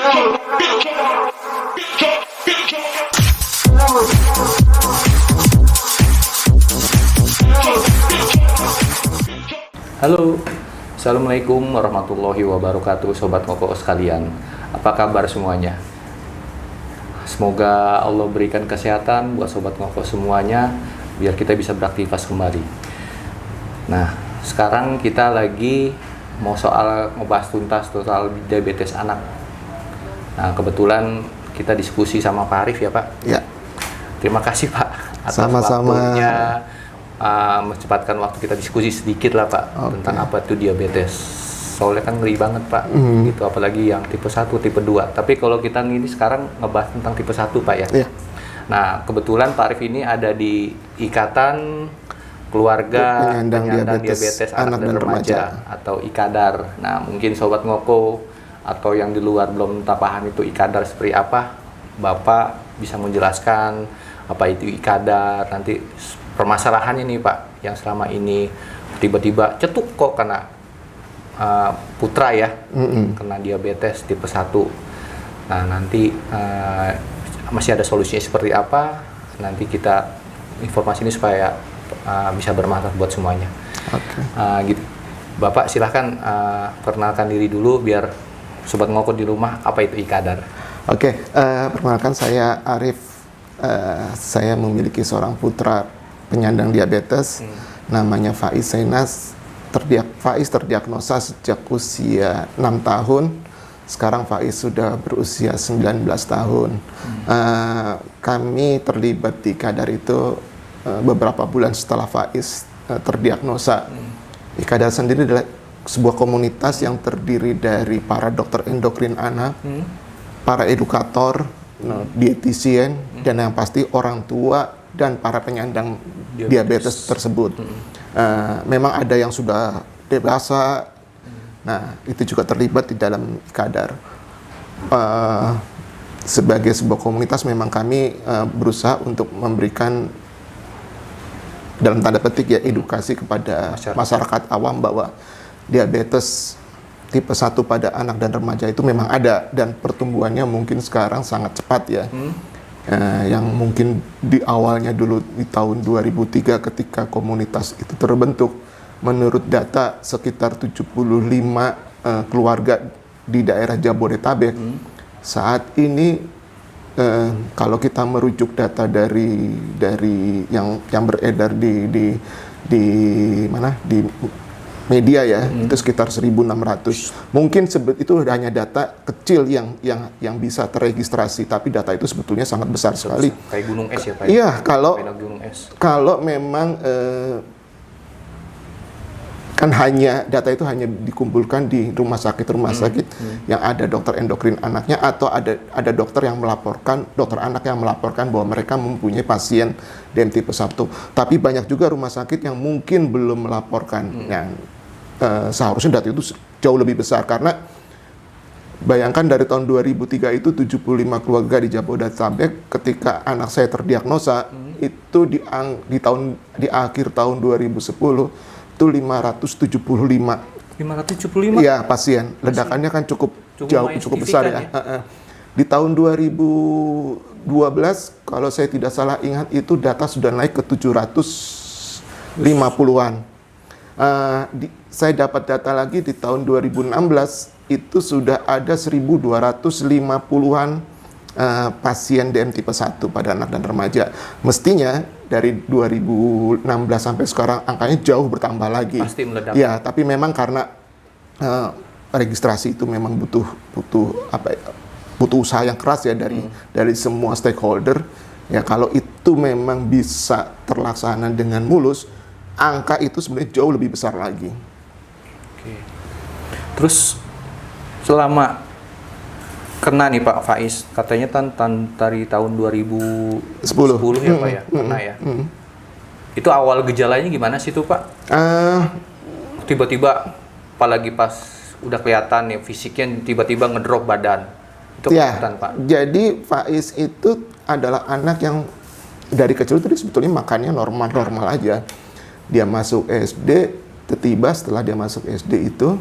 Halo, Assalamualaikum warahmatullahi wabarakatuh, Sobat Ngoko sekalian. Apa kabar semuanya? Semoga Allah berikan kesehatan buat Sobat Ngoko semuanya, biar kita bisa beraktivitas kembali. Nah, sekarang kita lagi mau ngebahas tuntas soal diabetes anak. Nah, kebetulan kita diskusi sama Pak Arif ya Pak? Ya. Terima kasih Pak atas waktunya, mencepatkan waktu kita diskusi sedikit lah Pak, tentang apa itu diabetes. Soalnya kan ngeri banget Pak, gitu, apalagi yang tipe 1, tipe 2. Tapi kalau kita ini sekarang ngebahas tentang tipe 1 Pak ya. Nah, kebetulan Pak Arif ini ada di Ikatan Keluarga Penyandang Diabetes Anak dan Remaja atau IKADAR. Nah, mungkin Sobat Ngoko atau yang di luar belum tak paham itu IKADAR seperti apa, Bapak bisa menjelaskan apa itu IKADAR, nanti permasalahannya nih Pak, yang selama ini tiba-tiba cetuk kok kena putra ya, kena diabetes tipe 1. Nah, nanti masih ada solusinya seperti apa, nanti kita informasi ini supaya bisa bermanfaat buat semuanya. Gitu. Bapak silahkan perkenalkan diri dulu biar Sobat Ngoko di rumah, apa itu IKADAR? Perkenalkan, saya Arif. Saya memiliki seorang putra penyandang diabetes, namanya Faiz Sainas. Faiz terdiagnosa sejak usia 6 tahun. Sekarang Faiz sudah berusia 19 tahun. Kami terlibat di IKADAR itu beberapa bulan setelah Faiz terdiagnosa. IKADAR sendiri adalah sebuah komunitas yang terdiri dari para dokter endokrin anak, para edukator, dietitian, dan yang pasti orang tua dan para penyandang diabetes tersebut. Memang ada yang sudah dewasa, nah itu juga terlibat di dalam IKADAR. Sebagai sebuah komunitas memang kami berusaha untuk memberikan, dalam tanda petik ya, edukasi kepada masyarakat awam bahwa diabetes tipe 1 pada anak dan remaja itu memang ada, dan pertumbuhannya mungkin sekarang sangat cepat ya. Yang mungkin di awalnya dulu di tahun 2003 ketika komunitas itu terbentuk, menurut data sekitar 75 keluarga di daerah Jabodetabek. Saat ini kalau kita merujuk data dari yang beredar di media ya, itu sekitar 1.600. Mungkin itu hanya data kecil yang bisa terregistrasi, tapi data itu sebetulnya sangat besar sekali. Kayak gunung es ya Pak? Iya, kalau memang kan data itu hanya dikumpulkan di rumah sakit yang ada dokter endokrin anaknya, atau ada dokter anak yang melaporkan bahwa mereka mempunyai pasien DM tipe 1. Tapi banyak juga rumah sakit yang mungkin belum melaporkan. Seharusnya data itu jauh lebih besar, karena bayangkan dari tahun 2003 itu 75 keluarga di Jabodetabek, ketika anak saya terdiagnosa itu di akhir tahun 2010 itu 575 ya pasien. Ledakannya kan cukup besar ya. Di tahun 2012 kalau saya tidak salah ingat, itu data sudah naik ke 750-an. Saya dapat data lagi di tahun 2016 itu sudah ada 1.250-an pasien DM tipe 1 pada anak dan remaja. Mestinya dari 2016 sampai sekarang angkanya jauh bertambah lagi. Pasti meledak. Ya, tapi memang karena registrasi itu memang butuh usaha yang keras ya dari semua stakeholder. Ya, kalau itu memang bisa terlaksana dengan mulus, angka itu sebenarnya jauh lebih besar lagi. Terus selama kena nih Pak Faiz, katanya dari tahun 2010 ya Pak ya, kena ya. Itu awal gejalanya gimana sih tuh Pak? Tiba-tiba, apalagi pas udah kelihatan ya fisiknya, tiba-tiba ngedrop badan. Itu kelihatan Pak. Jadi Faiz itu adalah anak yang dari kecil itu dia sebetulnya makannya normal-normal aja. Dia masuk SD, tiba-tiba setelah dia masuk SD itu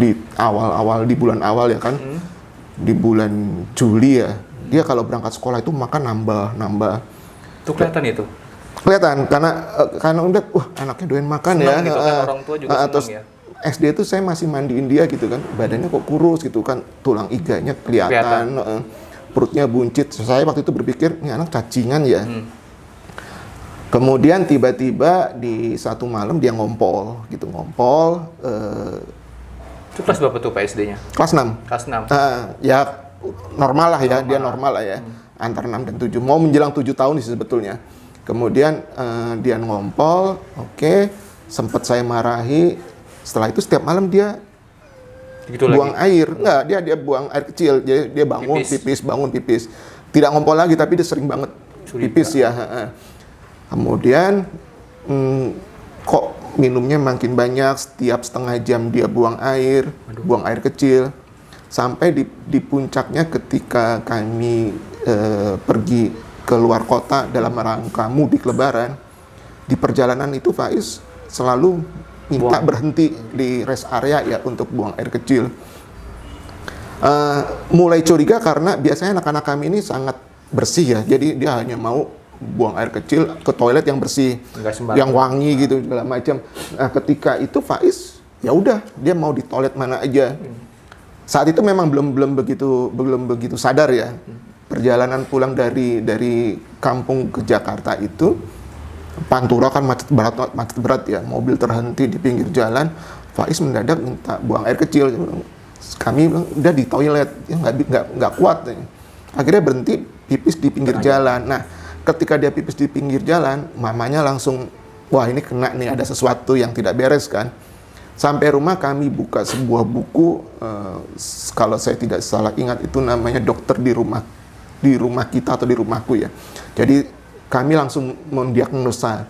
di bulan awal ya kan, di bulan Juli ya, dia kalau berangkat sekolah itu makan nambah. Itu kelihatan itu? Kelihatan, karena udah, wah anaknya doyan makan senang ya. Gitu kan, orang tua juga senang terus ya. SD itu saya masih mandiin dia gitu kan, badannya kok kurus gitu kan, tulang iganya kelihatan. Perutnya buncit. Saya waktu itu berpikir, ini anak cacingan ya. Kemudian tiba-tiba di satu malam dia ngompol. Itu kelas berapa tuh Pak SD-nya? Kelas 6. Kelas 6. Ya normal lah ya, dia normal lah ya. Antara 6 dan 7. Mau menjelang 7 tahun sih sebetulnya. Kemudian dia ngompol, oke. Sempat saya marahi. Setelah itu setiap malam dia gitu buang lagi? air. Enggak, dia buang air kecil. Dia bangun, pipis. Tidak ngompol lagi, tapi dia sering banget pipis ya. Kemudian kok minumnya makin banyak, setiap setengah jam dia buang air kecil. Sampai di puncaknya ketika kami pergi ke luar kota dalam rangka mudik lebaran, di perjalanan itu Faiz selalu minta berhenti di rest area ya untuk buang air kecil. Mulai curiga karena biasanya anak-anak kami ini sangat bersih ya, jadi dia hanya mau buang air kecil ke toilet yang bersih, yang wangi gitu segala macam. Nah, ketika itu Faiz ya udah dia mau di toilet mana aja. Saat itu memang belum begitu sadar ya. Perjalanan pulang dari kampung ke Jakarta itu, Pantura kan macet berat ya, mobil terhenti di pinggir jalan. Faiz mendadak minta buang air kecil. Kami bilang udah di toilet, ya nggak kuat. Akhirnya berhenti pipis di pinggir jalan. Nah, ketika dia pipis di pinggir jalan, mamanya langsung, wah ini kena nih, ada sesuatu yang tidak beres kan. Sampai rumah kami buka sebuah buku, kalau saya tidak salah ingat itu namanya Dokter di rumah kita atau di rumahku ya. Jadi kami langsung mendiagnosa.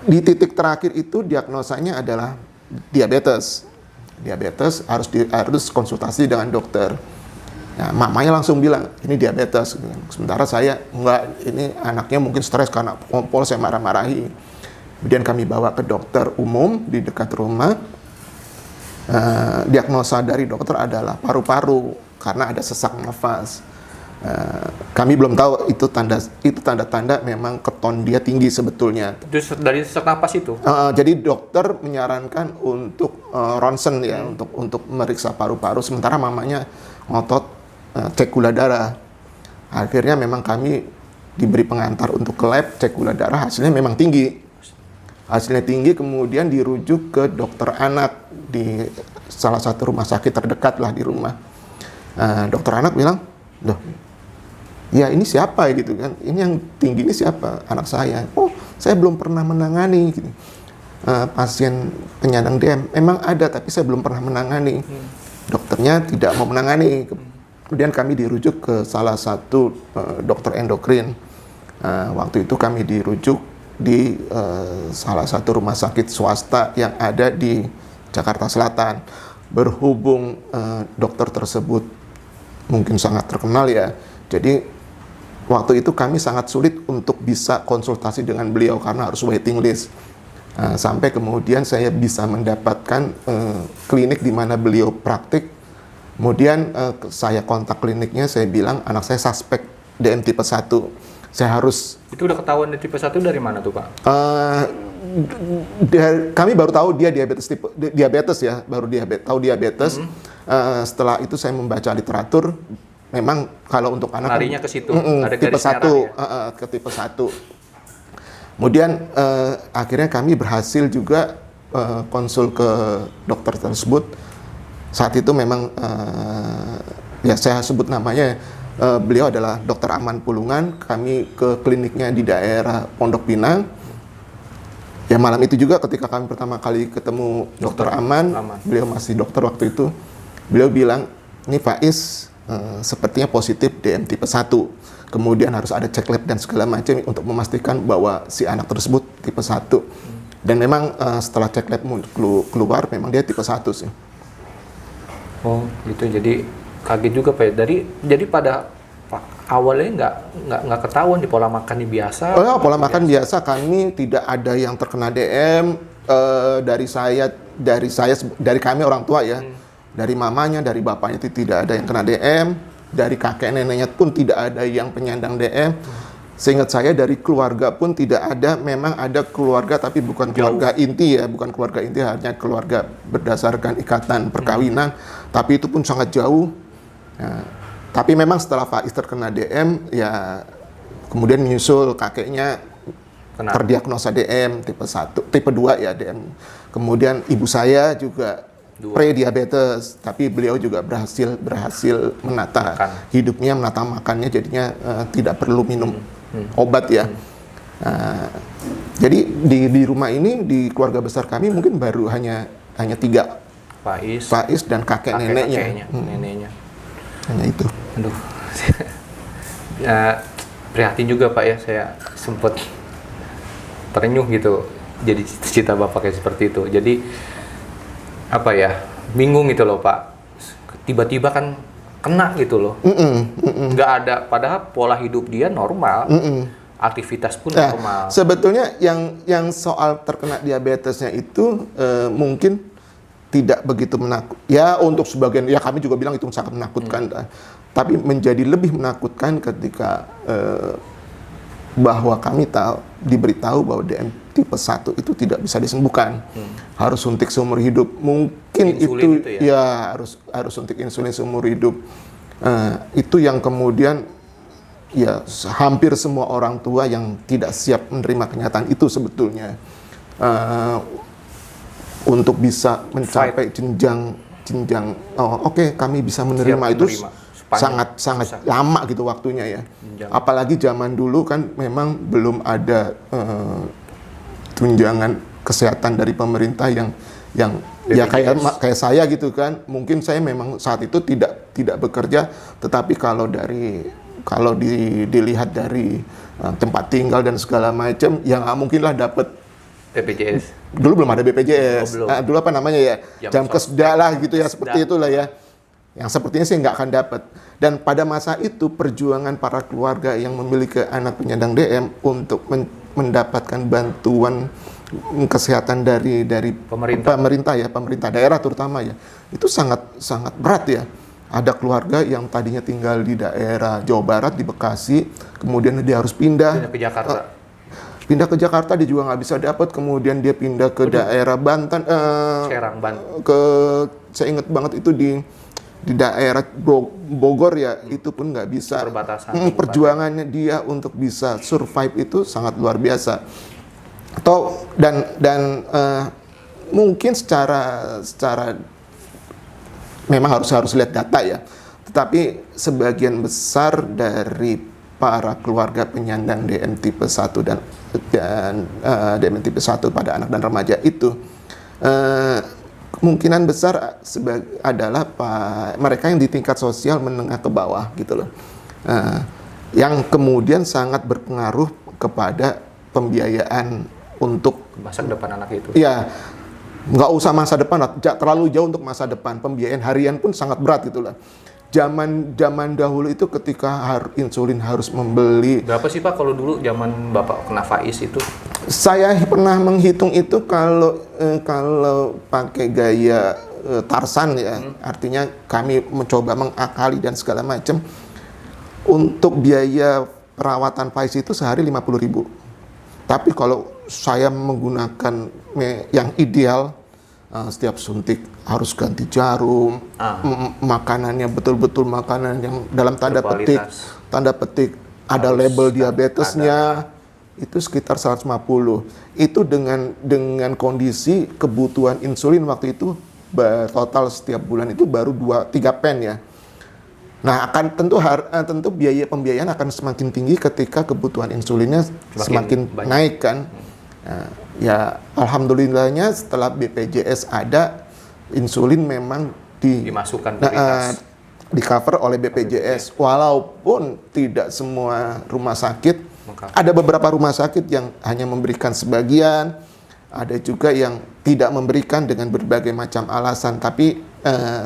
Di titik terakhir itu diagnosanya adalah diabetes. Diabetes harus konsultasi dengan dokter. Nah, mamanya langsung bilang, ini diabetes. Sementara saya, enggak, ini anaknya mungkin stres karena kompol, saya marah-marahi. Kemudian kami bawa ke dokter umum di dekat rumah. Diagnosa dari dokter adalah paru-paru, karena ada sesak nafas. Kami belum tahu itu tanda-tanda memang keton dia tinggi sebetulnya. Dari sesak napas itu? Jadi dokter menyarankan untuk ronsen ya, untuk meriksa paru-paru. Sementara mamanya ngotot cek gula darah. Akhirnya memang kami diberi pengantar untuk ke lab, cek gula darah, hasilnya memang tinggi. Kemudian dirujuk ke dokter anak di salah satu rumah sakit terdekat lah di rumah. Dokter anak bilang, loh, ya ini siapa gitu kan? Ini yang tinggi ini siapa? Anak saya. Oh, saya belum pernah menangani. Gitu. Pasien penyandang DM memang ada, tapi saya belum pernah menangani. Dokternya tidak mau menangani. Kemudian kami dirujuk ke salah satu dokter endokrin. Waktu itu kami dirujuk di salah satu rumah sakit swasta yang ada di Jakarta Selatan. Berhubung dokter tersebut mungkin sangat terkenal ya, jadi waktu itu kami sangat sulit untuk bisa konsultasi dengan beliau karena harus waiting list. Sampai kemudian saya bisa mendapatkan klinik di mana beliau praktik. Kemudian saya kontak kliniknya, saya bilang anak saya suspek DM tipe 1. Saya harus... Itu udah ketahuan di tipe 1 dari mana tuh Pak? Kami baru tahu dia diabetes ya, tahu diabetes. Setelah itu saya membaca literatur, memang kalau untuk anak larinya ke situ, ada tipe 1 ya? Ke tipe 1. Kemudian akhirnya kami berhasil juga konsul ke dokter tersebut. Saat itu memang ya saya sebut namanya, beliau adalah Dr. Aman Pulungan. Kami ke kliniknya di daerah Pondok Pinang. Ya malam itu juga ketika kami pertama kali ketemu Dr. Aman, beliau masih dokter waktu itu. Beliau bilang, ini Faiz sepertinya positif DM tipe 1. Kemudian harus ada cek lab dan segala macam untuk memastikan bahwa si anak tersebut tipe 1. Dan memang setelah cek lab keluar, memang dia tipe 1 sih. Oh, gitu. Jadi kaget juga Pak. Jadi pada awalnya nggak ketahuan di pola makan biasa. Oh ya, pola makan biasa. Kami tidak ada yang terkena DM dari kami orang tua ya. dari mamanya, dari bapaknya itu tidak ada yang kena DM, dari kakek neneknya pun tidak ada yang penyandang DM. Seingat saya dari keluarga pun tidak ada, memang ada keluarga tapi bukan keluarga inti ya, bukan keluarga inti, hanya keluarga berdasarkan ikatan perkawinan, tapi itu pun sangat jauh. Nah, tapi memang setelah Faiz terkena DM, ya kemudian menyusul kakeknya terdiagnosa DM tipe 1, tipe 2 ya DM. Kemudian ibu saya juga pre-diabetes, tapi beliau juga berhasil menata hidupnya, menata makannya, jadinya tidak perlu minum obat ya. Jadi di rumah ini, di keluarga besar kami mungkin baru hanya 3, Faiz dan kakek neneknya. Neneknya. Hanya itu. Aduh. Ya, prihatin juga Pak ya, saya sempat terenyuh gitu. Jadi cita Bapak kayak seperti itu. Jadi apa ya, bingung gitu loh Pak, tiba-tiba kan kena gitu loh, nggak ada, padahal pola hidup dia normal, aktivitas pun normal. Sebetulnya yang soal terkena diabetesnya itu mungkin tidak begitu ya untuk sebagian, ya kami juga bilang itu sangat menakutkan, tapi menjadi lebih menakutkan ketika bahwa kami diberitahu bahwa DM tipe 1 itu tidak bisa disembuhkan, harus suntik seumur hidup. Mungkin insulin itu ya harus suntik insulin seumur hidup. Itu yang kemudian ya hampir semua orang tua yang tidak siap menerima kenyataan itu sebetulnya untuk bisa mencapai jenjang oke, kami bisa menerima itu sangat lama gitu waktunya ya. Apalagi zaman dulu kan memang belum ada tunjangan kesehatan dari pemerintah yang ya kayak saya gitu kan. Mungkin saya memang saat itu tidak bekerja, tetapi kalau dilihat dari tempat tinggal dan segala macam, ya nggak mungkin lah dapat BPJS. Dulu belum ada BPJS. Dulu apa namanya ya? Jam keseda lah gitu ya, seperti itulah ya. Yang sepertinya sih nggak akan dapat. Dan pada masa itu perjuangan para keluarga yang memiliki anak penyandang DM untuk mendapatkan bantuan kesehatan dari pemerintah daerah terutama ya, itu sangat berat ya. Ada keluarga yang tadinya tinggal di daerah Jawa Barat di Bekasi, kemudian dia harus pindah ke Jakarta. Pindah ke Jakarta dia juga nggak bisa dapat, kemudian dia pindah ke daerah Banten, Serang, Banten. Saya ingat banget itu di daerah Bogor ya, itu pun nggak bisa. Perjuangannya dia untuk bisa survive itu sangat luar biasa. Dan mungkin secara memang harus lihat data ya. Tetapi sebagian besar dari para keluarga penyandang DM tipe 1 dan DM tipe 1 pada anak dan remaja itu kemungkinan besar adalah mereka yang di tingkat sosial menengah ke bawah gitu loh, yang kemudian sangat berpengaruh kepada pembiayaan untuk masa depan anak itu. Ya, nggak usah masa depan, terlalu jauh untuk masa depan, pembiayaan harian pun sangat berat gitu lah. Zaman dahulu itu ketika insulin harus membeli. Berapa sih Pak kalau dulu zaman Bapak kena Faiz itu? Saya pernah menghitung itu kalau pakai gaya Tarsan ya, artinya kami mencoba mengakali dan segala macam. Untuk biaya perawatan Faiz itu sehari 50.000. Tapi kalau saya menggunakan yang ideal, setiap suntik harus ganti jarum, makanannya betul-betul makanan yang dalam tanda petik ada label diabetesnya, itu sekitar 150. Itu dengan kondisi kebutuhan insulin waktu itu total setiap bulan itu baru 2-3 pen ya. Nah, tentu biaya pembiayaan akan semakin tinggi ketika kebutuhan insulinnya semakin naik kan. Nah, ya alhamdulillahnya setelah BPJS ada, insulin memang dimasukkan di cover oleh BPJS. Walaupun tidak semua rumah sakit, ada beberapa rumah sakit yang hanya memberikan sebagian, ada juga yang tidak memberikan dengan berbagai macam alasan. Tapi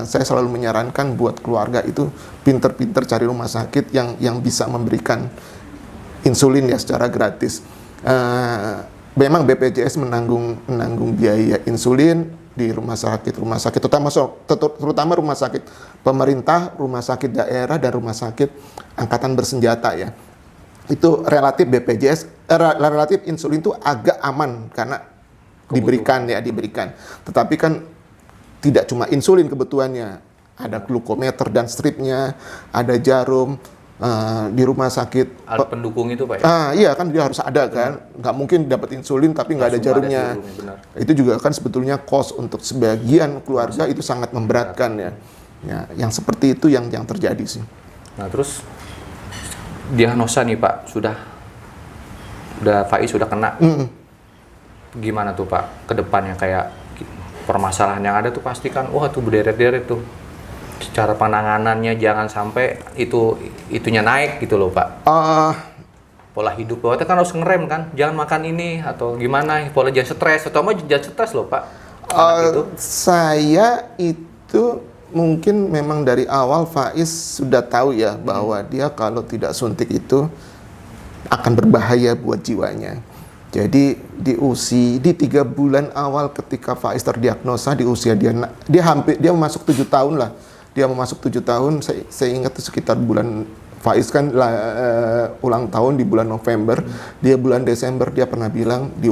saya selalu menyarankan buat keluarga itu pinter-pinter cari rumah sakit yang bisa memberikan insulin ya secara gratis. Memang BPJS menanggung biaya insulin, di rumah sakit terutama rumah sakit pemerintah, rumah sakit daerah, dan rumah sakit angkatan bersenjata ya. Itu relatif relatif insulin itu agak aman karena diberikan. Tetapi kan tidak cuma insulin kebutuhannya, ada glukometer dan stripnya, ada jarum. Di rumah sakit alat pendukung itu Pak ya? Iya kan dia harus ada kan, nggak mungkin dapat insulin tapi nggak ada jarumnya. Itu juga kan sebetulnya cost untuk sebagian keluarga itu sangat memberatkan ya. Yang seperti itu yang terjadi sih. Nah terus diagnosa nih Pak, Faiz sudah kena. Gimana tuh Pak ke depannya, kayak permasalahan yang ada tuh pasti kan wah tuh berderet-deret tuh. Secara penanganannya jangan sampai itunya naik gitu loh Pak. Pola hidup Bapak kan harus ngerem kan, jangan makan ini atau gimana, pola jangan stres, atau jangan stres loh Pak. Saya itu mungkin memang dari awal Faiz sudah tahu ya bahwa dia kalau tidak suntik itu akan berbahaya buat jiwanya. Jadi di 3 bulan awal ketika Faiz terdiagnosa, di usia dia masuk 7 tahun lah. Dia memasuk 7 tahun, saya ingat itu sekitar bulan Faiz kan ulang tahun di bulan November, dia bulan Desember dia pernah bilang di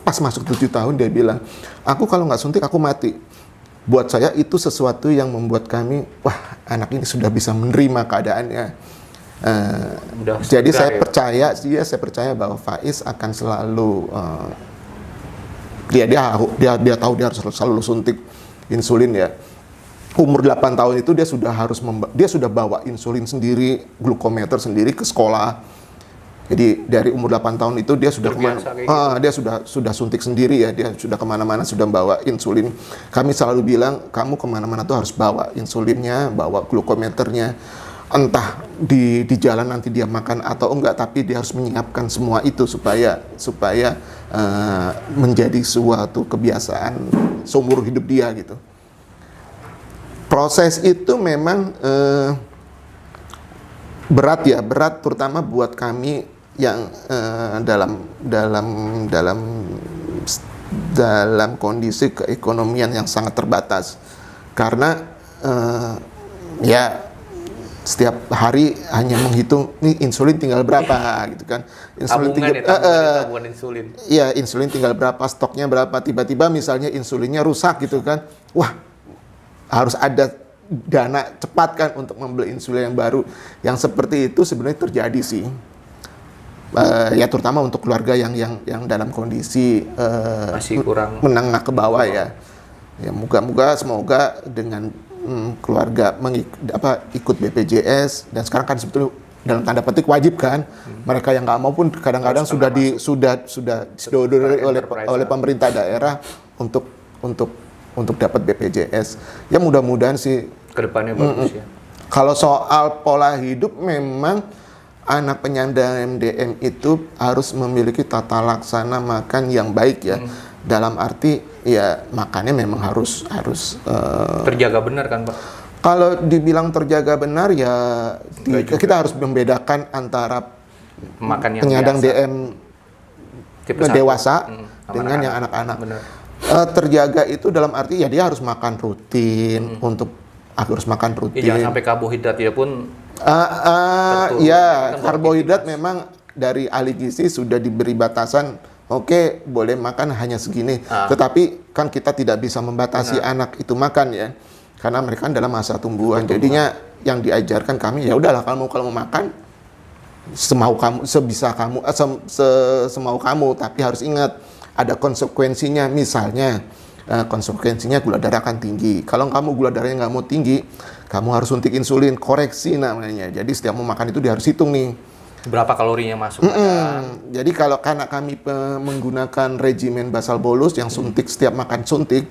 pas masuk 7 tahun dia bilang, aku kalau nggak suntik aku mati. Buat saya itu sesuatu yang membuat kami, wah anak ini sudah bisa menerima keadaannya. Jadi saya percaya bahwa Faiz akan selalu dia tahu dia harus selalu suntik insulin ya. Umur 8 tahun itu dia sudah bawa insulin sendiri, glukometer sendiri ke sekolah. Jadi dari umur 8 tahun itu dia sudah sudah suntik sendiri ya, dia sudah kemana-mana sudah bawa insulin. Kami selalu bilang kamu kemana-mana tuh harus bawa insulinnya, bawa glukometernya. Entah di jalan nanti dia makan atau enggak, tapi dia harus menyiapkan semua itu supaya menjadi suatu kebiasaan seumur hidup dia gitu. Proses itu memang berat terutama buat kami yang dalam kondisi keekonomian yang sangat terbatas, karena setiap hari hanya menghitung nih insulin tinggal berapa gitu kan. Insulin tinggal berapa, stoknya berapa, tiba-tiba misalnya insulinnya rusak gitu kan. Wah, harus ada dana cepat kan untuk membeli insulin yang baru. Yang seperti itu sebenarnya terjadi sih. Terutama untuk keluarga yang dalam kondisi masih kurang menengah ke bawah ya. Ya semoga dengan keluarga ikut BPJS, dan sekarang kan sebetulnya dalam tanda petik wajib kan. Mereka yang nggak mau pun kadang-kadang sudah disodori oleh pemerintah daerah untuk dapat BPJS. Ya mudah-mudahan sih kedepannya bagus ya. Kalau soal pola hidup, memang anak penyandang MDM itu harus memiliki tata laksana makan yang baik ya. Dalam arti ya makannya memang harus terjaga benar kan Pak? Kalau dibilang terjaga benar ya kita harus membedakan antara penyandang DM dewasa dengan yang anak-anak. Terjaga itu dalam arti ya dia harus makan rutin, harus makan rutin. Jangan sampai karbohidrat ya pun. Karbohidrat memang dari ahli gizi sudah diberi batasan. Oke, boleh makan hanya segini. Tetapi kan kita tidak bisa membatasi anak itu makan ya, karena mereka dalam masa tumbuhan. Jadinya yang diajarkan kami ya udahlah, kalau mau makan semau kamu, semau kamu, tapi harus ingat ada konsekuensinya. Misalnya konsekuensinya gula darah akan tinggi. Kalau kamu gula darahnya nggak mau tinggi, kamu harus suntik insulin, koreksi namanya. Jadi setiap mau makan itu dia harus hitung nih berapa kalorinya masuk. Jadi kalau karena kami menggunakan regimen basal bolus yang suntik, setiap makan suntik,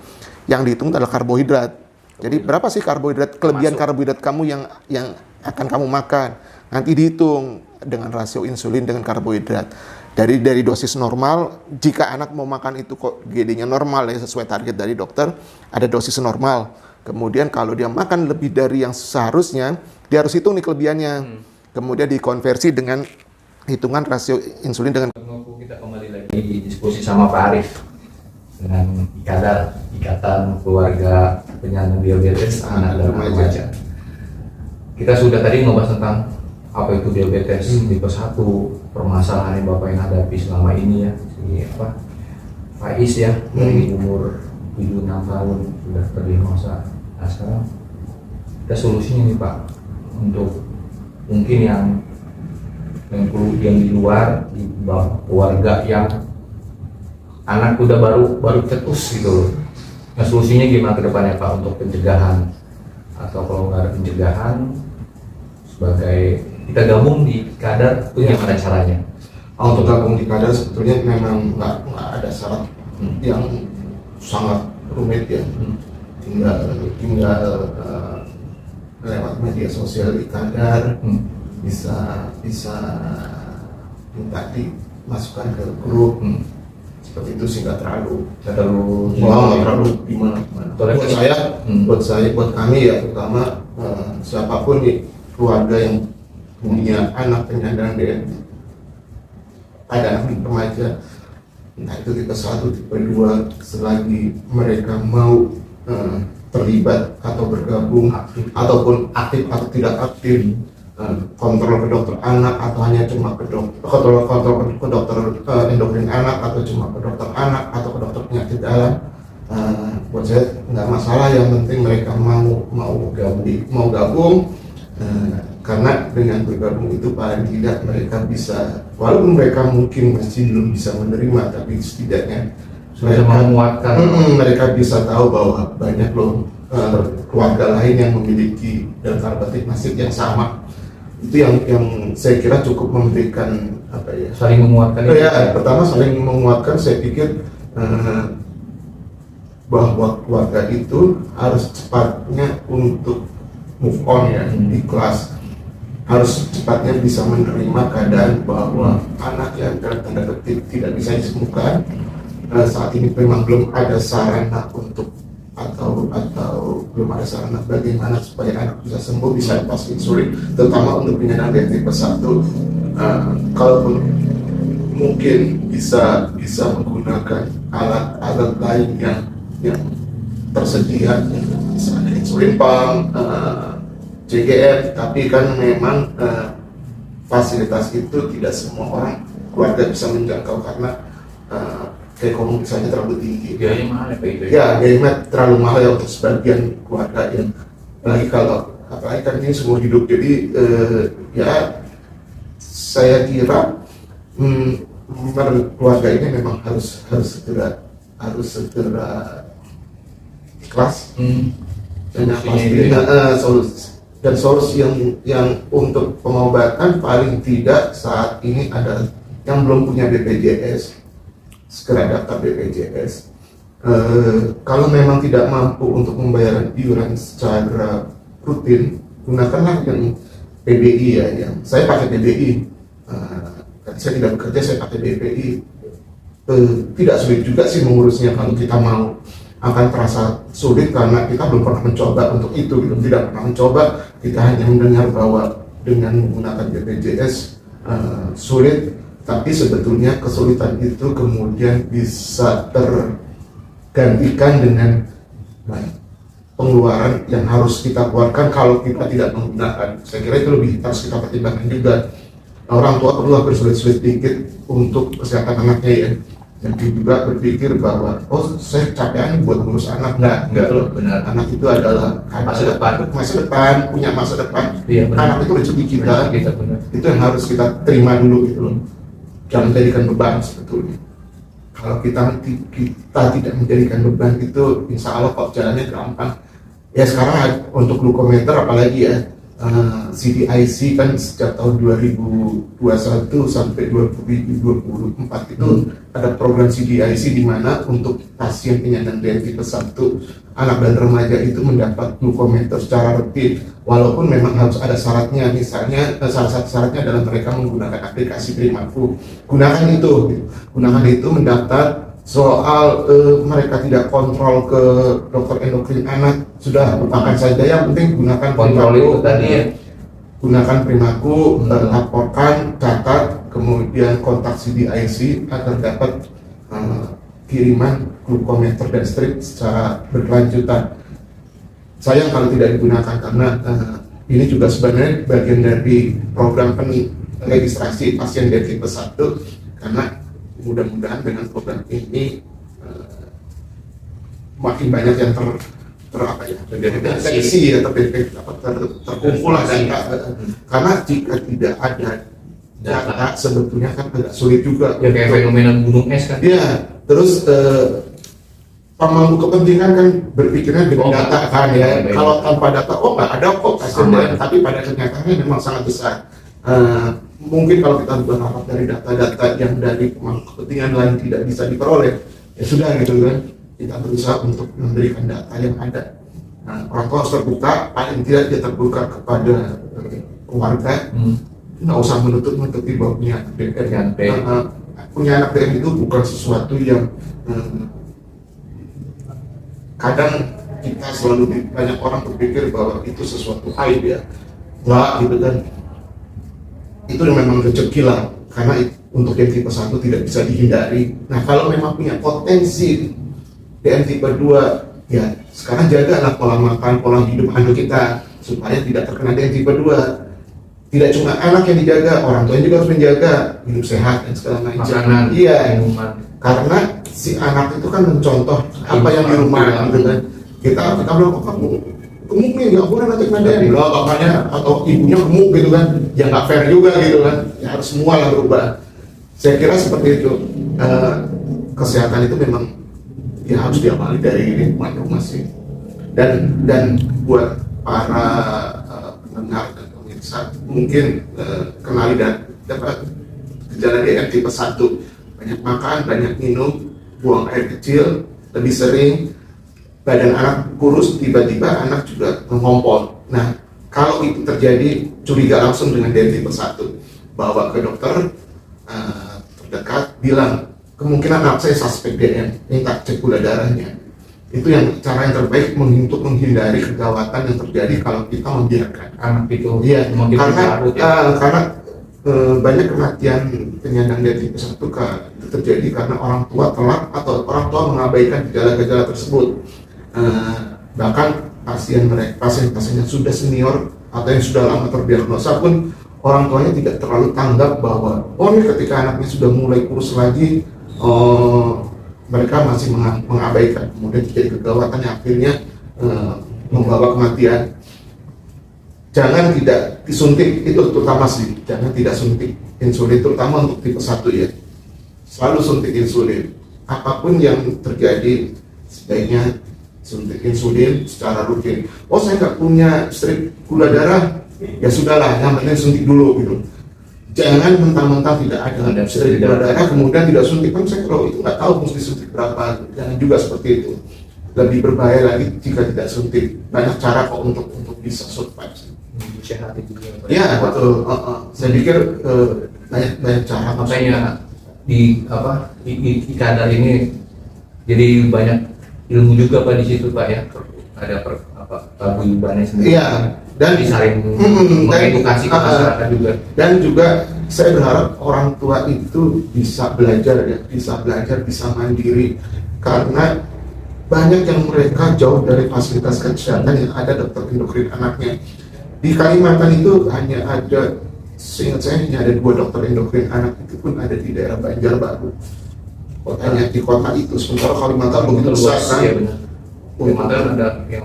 yang dihitung adalah karbohidrat. Jadi berapa sih kelebihan karbohidrat kamu yang akan kamu makan? Nanti dihitung dengan rasio insulin dengan karbohidrat. Dari dosis normal, jika anak mau makan itu kok GD-nya normal ya sesuai target dari dokter, ada dosis normal. Kemudian kalau dia makan lebih dari yang seharusnya, dia harus hitung nih kelebihannya. Kemudian dikonversi dengan hitungan rasio insulin dengan. Kita kembali lagi di diskusi sama Pak Arif dengan Ikatan Keluarga Penyandang Diabetes Anak dan Remaja. Kita sudah tadi ngebahas tentang apa itu diabetes tipe 1, permasalahan yang Bapak yang hadapi selama ini ya, Faiz ya, dari umur 76 tahun sudah terdiagnosa. Nah sekarang kita solusinya nih Pak, untuk mungkin yang di luar, di keluarga yang anak udah baru cetus gitu loh. Nah solusinya gimana ke depannya Pak untuk pencegahan, atau kalau nggak ada pencegahan sebagai kita gabung di kadar itu gimana caranya? Untuk gabung di kadar sebetulnya memang nggak ada syarat yang sangat rumit ya. Tinggal lewat media sosial di kadar bisa minta dimasukkan ke grup seperti itu sih, nggak terlalu gimana. Buat kami ya, terutama siapapun nih keluarga yang punya anak penyandang DMD, ada anak remaja, entah itu tipe 1, tipe 2, selagi mereka mau terlibat atau bergabung ataupun aktif atau tidak aktif, kontrol ke dokter anak atau hanya cuma ke dokter endokrin anak, atau cuma ke dokter anak atau ke dokter penyakit dalam, buat saya nggak masalah. Yang penting mereka mau gabung, karena dengan bergabung itu paling tidak mereka bisa, walaupun mereka mungkin masih belum bisa menerima, tapi setidaknya mereka bisa tahu bahwa banyak loh keluarga lain yang memiliki dan tanda nasib yang sama. Itu yang saya kira cukup memberikan saling menguatkan. Pertama saling menguatkan. Saya pikir bahwa keluarga itu harus cepatnya untuk move on ya, ikhlas, harus cepatnya bisa menerima keadaan bahwa anak yang dalam tanda petik tidak bisa disembuhkan, saat ini memang belum ada sarana untuk atau belum ada sarana bagaimana supaya anak bisa sembuh, bisa lepas insulin, terutama untuk penyandang diabetes tipe 1. Kalaupun mungkin bisa menggunakan alat-alat lain yang tersedia, misalnya insulin pump, CGM, tapi kan memang fasilitas itu tidak semua orang keluarga bisa menjangkau karena ekonomisnya terlalu tinggi. Biayanya mahal ya Pak itu? Ya, biayanya terlalu mahal ya untuk sebagian keluarga ya. Apalagi kan ini semua hidup, jadi ya saya kira keluarga ini memang harus segera ikhlas. Dan solusi yang untuk pengobatan paling tidak saat ini ada yang belum punya BPJS, segera daftar BPJS. Kalau memang tidak mampu untuk membayar iuran secara rutin, gunakanlah yang PBI ya. Yang saya pakai PBI, saya tidak bekerja, saya pakai BPI. Tidak sulit juga sih mengurusnya kalau kita mau. Akan terasa sulit karena kita belum pernah mencoba untuk itu, tidak pernah mencoba. Kita hanya mendengar bahwa dengan menggunakan BPJS sulit, tapi sebetulnya kesulitan itu kemudian bisa tergantikan dengan pengeluaran yang harus kita keluarkan kalau kita tidak menggunakan. Saya kira itu lebih harus kita pertimbangkan juga. Orang tua perlu bersulit-sulit dikit untuk kesehatan anaknya ya. Yang juga berpikir bahwa saya capean buat ngurus anak, enggak loh, benar. Anak itu adalah masa depan, punya masa depan. Iya, anak itu rezeki kita, itu yang harus kita terima dulu gitu loh. Jangan menjadikan beban sebetulnya. Kalau kita tidak menjadikan beban itu, insya Allah kok jalannya gampang. Ya sekarang untuk glukometer apalagi ya, CDIC kan sejak tahun 2021 sampai 2024 itu ada program CDIC di mana untuk pasien penyandang diabetes tipe 1 anak dan remaja itu mendapat glukometer secara rutin, walaupun memang harus ada syaratnya. Misalnya salah satu syaratnya adalah mereka menggunakan aplikasi Primaku. Gunakan itu mendaftar. Soal mereka tidak kontrol ke dokter endokrin anak, sudah lupakan saja. Yang penting gunakan kontrol itu tadi ya. Gunakan Primaku, laporkan, catat, kemudian kontak CDIC agar dapat kiriman glukometer dan strip secara berkelanjutan. Sayang kalau tidak digunakan karena ini juga sebenarnya bagian dari program registrasi pasien dari tipe 1, karena mudah-mudahan dengan program ini makin banyak yang terdeteksi ya, terkumpul lah data. Karena jika tidak ada data sebetulnya kan agak sulit juga. Ya kayak fenomena gunung es kan. Iya, terus pemangku kepentingan kan berpikirnya dengan data kan ya. Kalau tanpa data, oh nggak ada kok pasien, tapi pada kenyataannya memang sangat besar. Mungkin kalau kita berharap dari data-data yang dari pemangku kepentingan lain tidak bisa diperoleh, ya sudah gitu kan. Kita berusaha untuk memberikan data yang ada. Orang tua harus terbuka, paling tidak dia terbuka kepada keluarga. Nggak usah menutup-nutupi bahwa punya anak DM. Punya anak DM itu bukan sesuatu yang kadang kita selalu banyak orang berpikir bahwa itu sesuatu aib ya. Nggak gitu kan. Itu memang rezeki lah, karena untuk yang tipe 1 tidak bisa dihindari. Nah kalau memang punya potensi DM tipe 2, ya sekarang jagalah pola makan, pola hidup anak kita supaya tidak terkena DM tipe 2. Tidak cuma anak yang dijaga, orang tua juga harus menjaga hidup sehat dan segala macam. Iya, karena si anak itu kan mencontoh apa yang di rumah gitu kan. Kita bilang, oh kamu gemuk nih, nggak boleh nanti kena DM loh, bapaknya atau ibunya gemuk gitu kan, ya nggak fair juga gitu kan. Ya harus semua lah berubah. Saya kira seperti itu. Kesehatan itu memang ya harus diawali dari lingkungan rumah sih. Dan buat para pendengar dan pemirsa, mungkin kenali dan dapat gejala DM tipe 1, banyak makan, banyak minum, buang air kecil, lebih sering, badan anak kurus, tiba-tiba anak juga mengompol. Nah, kalau itu terjadi, curiga langsung dengan DM tipe 1, bawa ke dokter terdekat, bilang kemungkinan anak saya suspek DM, minta cek gula darahnya. Itu yang cara yang terbaik untuk menghindari kegawatan yang terjadi kalau kita membiarkan anak itu. Iya, karena banyak kematian penyandang diabetes tipe 1 itu terjadi karena orang tua telat atau orang tua mengabaikan gejala-gejala tersebut. Bahkan pasien yang sudah senior atau yang sudah lama terdiagnosa pun orang tuanya tidak terlalu tanggap bahwa ini ketika anaknya sudah mulai kurus lagi, mereka masih mengabaikan, kemudian terjadi kegawatan yang akhirnya membawa kematian. Jangan tidak disuntik, itu terutama sih, jangan tidak suntik insulin, terutama untuk tipe 1 ya. Selalu suntik insulin, apapun yang terjadi sebaiknya suntik insulin secara rutin. Oh saya nggak punya strip gula darah, ya sudahlah, yang penting suntik dulu gitu. Jangan mentang-mentang tidak ada strip gula darah kemudian tidak suntik, kan saya kalau itu nggak tahu mesti suntik berapa. Jangan juga seperti itu. Lebih berbahaya lagi jika tidak suntik. Banyak cara kok untuk bisa survive. Sehat juga. Ya betul. Saya pikir banyak cara. Makanya di kadar ini jadi banyak ilmu juga Pak di situ Pak ya. Ada paguyubannya sendiri. Iya. Dan disaring mengedukasi ke masyarakat juga. Dan juga saya berharap orang tua itu bisa belajar, bisa mandiri, karena banyak yang mereka jauh dari fasilitas kesehatan yang ada dokter endokrin anaknya. Di Kalimantan itu hanya ada, seingat saya hanya ada 2 dokter endokrin anak, itu pun ada di daerah Banjarbaru. Kotanya di kota itu, sementara Kalimantan begitu besar kan. Ya, benar. Kalimantan ada yang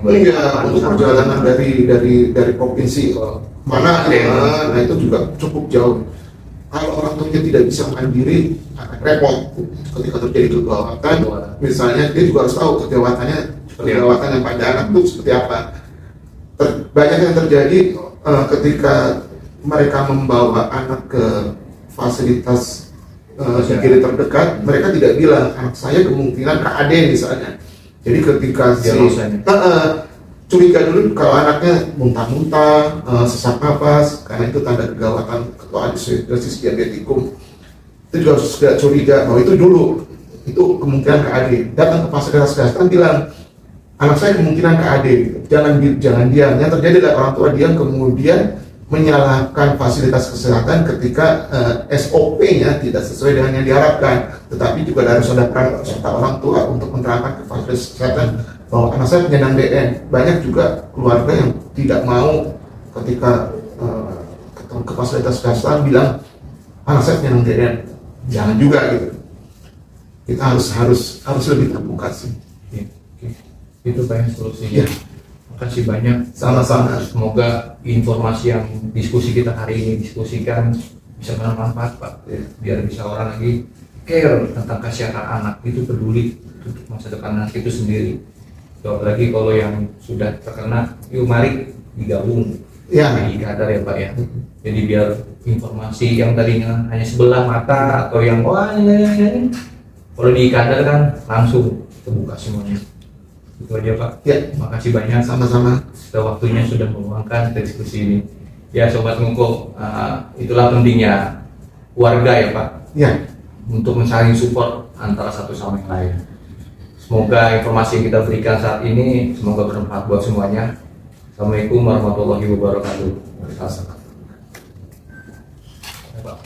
untuk perjalanan dari provinsi mana nah itu juga cukup jauh. Kalau orang tuanya tidak bisa mandiri, akan repot ketika terjadi kegawatan. Misalnya dia juga harus tahu kegawatan yang pada anak itu seperti apa. Banyak yang terjadi ketika mereka membawa anak ke fasilitas kiri terdekat, mereka tidak bilang anak saya kemungkinan KAD misalnya. Jadi ketika curiga dulu kalau anaknya muntah-muntah, sesak napas, karena itu tanda kegawatan atau acidosis diabetikum, itu juga harus curiga bahwa itu dulu, itu kemungkinan KAD. Datang ke fasilitas kesehatan bilang anak saya kemungkinan KAD, jangan diam. Yang terjadi adalah orang tua diam, kemudian menyalahkan fasilitas kesehatan ketika SOP-nya tidak sesuai dengan yang diharapkan, tetapi juga harus ada peran serta orang tua untuk menerangkan ke fasilitas kesehatan bahwa anak saya penyandang DN. Banyak juga keluarga yang tidak mau ketika ke fasilitas kesehatan bilang anak saya penyandang DN. Jangan juga gitu. Kita harus lebih terbuka sih. Itu banyak solusinya. Makasih banyak. Sama-sama. Semoga informasi yang diskusi kita hari ini diskusikan bisa bermanfaat, Pak. Biar bisa orang lagi care tentang kesehatan anak, itu peduli untuk masa depan anak itu sendiri. Apalagi kalau yang sudah terkena, yuk mari digabung di kadar ya Pak ya. Jadi biar informasi yang tadinya hanya sebelah mata atau yang wah ini, kalau di kadar kan langsung terbuka semuanya. Itu aja Pak. Ya. Makasih banyak. Sama-sama. Sudah waktunya sudah meluangkan diskusi ini. Ya Sobat Ngoko, itulah pentingnya keluarga ya Pak. Ya. Untuk saling support antara satu sama yang lain. Semoga informasi yang kita berikan saat ini semoga bermanfaat buat semuanya. Assalamualaikum warahmatullahi wabarakatuh. Terima kasih. Ya, Pak.